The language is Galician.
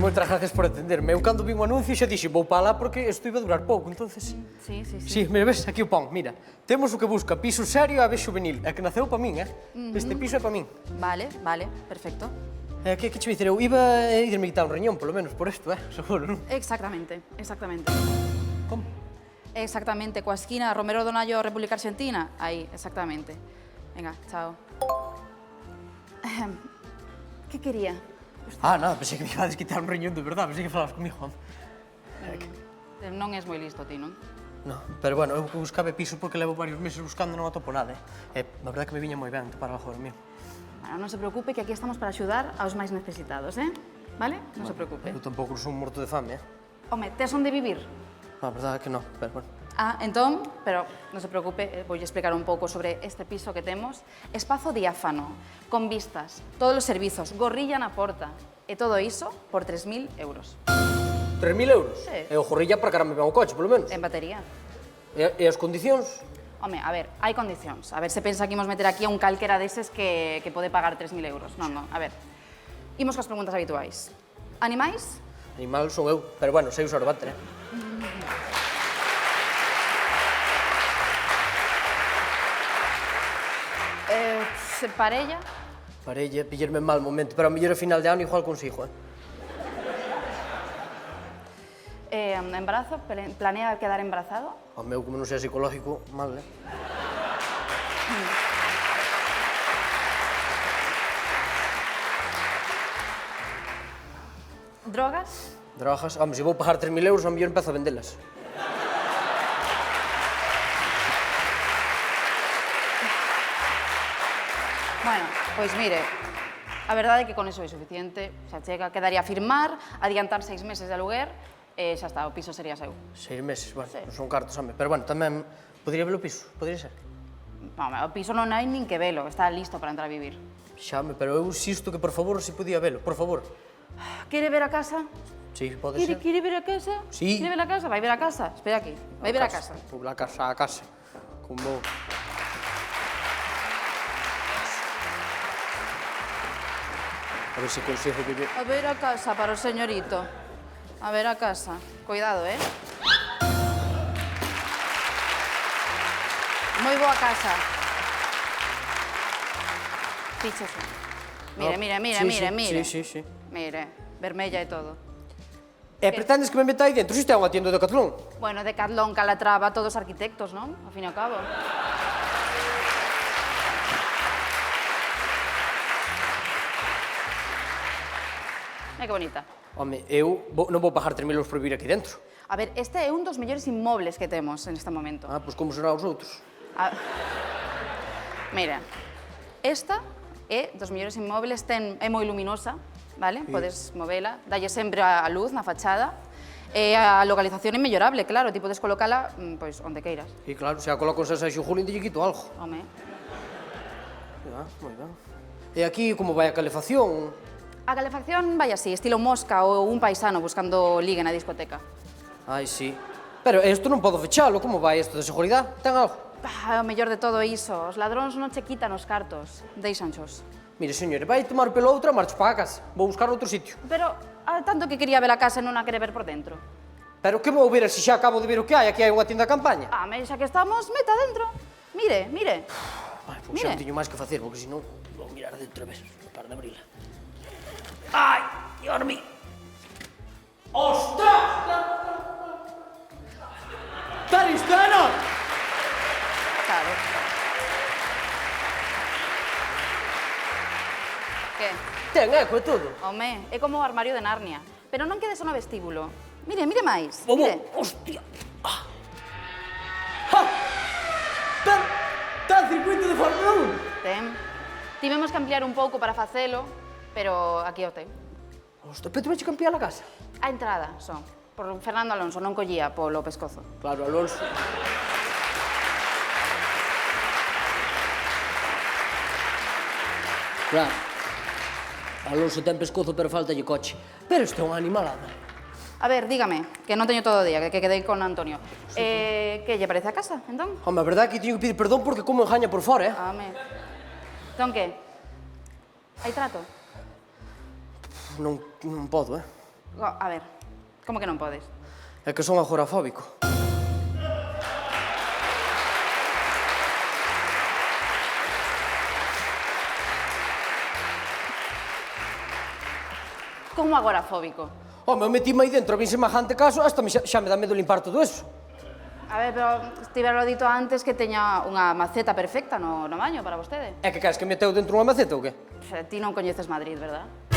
moitas gracias por atenderme. Eu cando vi o anuncio xa dixi, vou para lá porque isto iba a durar pouco, entonces... Sí. Sí, mira, ves, aquí o pon, mira. Temos o que busca, piso serio e a vez juvenil. É que naceu para min, Este piso é para min. Vale, perfecto. Que che dicir, eu iba a irme quitar un riñón, polo menos, por isto, seguro, non? Exactamente. Como? Exactamente, coa esquina Romero Donayo, República Argentina. Aí, exactamente. Venga, chao. Que quería? Nada, pensei que me ibades quitar un riñón de verdade, pensei que falabas comigo, home. Non és moi listo ti, non? No, pero bueno, eu buscaba piso porque levo varios meses buscando e non atopo nada, A verdade que me viña moi ben topar algo mío. Bueno, non se preocupe que aquí estamos para axudar aos máis necesitados, Vale? Non se preocupe. Eu tampouco son un morto de fame, Home, tes onde vivir? A verdade é que non, pero bueno. Entón, pero non se preocupe, voulle explicar un pouco sobre este piso que temos. Espazo diáfano, con vistas, todos os servizos, gorrilla na porta, e todo iso por 3.000 euros. 3.000 euros? Sí. E o jorrilla para carame ben o coche, polo menos. En batería. E as condicións? Home, a ver, hai condicións. A ver se pensa que imos meter aquí a un calquera deses que pode pagar 3.000 euros. Non, a ver. Imos coas preguntas habituais. Animais? Animal son eu, pero bueno, sei usar o váter, Parella? Parella, pillarme en mal momento, pero a mellor a final de ano igual consigo, Embarazo? Planea quedar embarazado? O meu, como non sea psicológico, mal, Drogas? Drogas? Home, se vou pagar 3.000 euros, a mellor empezo a vendelas. Bueno, pois mire, a verdade é que con eso é suficiente. Xa chega, quedaría a firmar, adiantar 6 meses de aluguer, e xa está, o piso sería seu. 6 meses, bueno, Sí. non son cartos, home. Pero bueno, tamén, podría ver o piso, podría ser. Home, o piso non hai nin que velo, está listo para entrar a vivir. Xame, pero eu insisto que, por favor, se podía velo, por favor. Quere ver a casa? Sí, pode ser. Quere ver a casa? Sí. Quere ver a casa? Vai ver a casa? Espera aquí, vai ver a casa. Vou a casa. Como... A ver se consigo vivir. A ver a casa para o señorito. A ver a casa. Cuidado, Moi boa casa. Fíxese. Mire. Sí. Mire, vermella e todo. E pretendes que me meta aí dentro? Se isto é unha tienda de Decathlon. Bueno, Decathlon, Calatrava, todos arquitectos, non? Ao fin e ao cabo. Que bonita. Home, eu non vou pagar 3.000 euros por vivir aquí dentro. A ver, este é un dos mellores inmobles que temos en este momento. Pois como será os outros? Mira, esta é dos mellores inmobles, é moi luminosa, vale? Podes movela, dalle sempre a luz na fachada, e a localización é mellorable, claro, ti podes colocala, pois, onde queiras. E claro, se a coloco en Sasaxo Julio, lle quito algo. Home. Moi ben. E aquí, como vai a calefacción? A calefacción vai así, estilo mosca ou un paisano buscando ligue na discoteca. Ai, sí. Pero isto non podo fechalo, como vai isto de seguridade? Ten algo? O mellor de todo iso, os ladróns non che quitan os cartos, deixanxos. Mire, señor, vai tomar pelo outra, marcho para a casa. Vou buscar outro sitio. Pero, tanto que quería ver a casa e non a quere ver por dentro. Pero que vou ver se xa acabo de ver o que hai? Aquí hai unha tienda de campaña. Me xa que estamos, meta dentro. Mire. Ai, pois xa non teño máis que facer, porque senón vou mirar dentro a ver, para de abrila. Ai, Dios mío. Ostras! Pero isto é enorme! Claro. Que? Ten eco e todo. Home, é como o armario de Narnia. Pero non quede só no vestíbulo. Mire máis. Como? Mire. Hostia! Ten circuito de Fórmula 1! Ten. Tivemos que ampliar un pouco para facelo, pero aquí o ten. Hostia, pero tuveche que ampliar a casa? A entrada, son. Por Fernando Alonso, non collía polo pescozo. Claro, Alonso. Claro. Alonso ten pescozo, pero faltalle coche. Pero isto é unha animalada. A ver, dígame, que non teño todo o día, que quedei con Antonio. Que lle parece a casa, entón? Home, a verdade é que teño que pedir perdón porque como engaña por fora, Home. Entón que? Hai trato? Non podo, A ver, como que non podes? É que son agorafóbico. Como agorafóbico? Home, eu metíme aí dentro, vin semejante caso, hasta xa me dá medo limpar todo eso. A ver, pero estivero dito antes que teña unha maceta perfecta no baño para vostede. É que queres que meteu dentro unha maceta ou que? Ti non coñeces Madrid, verdad?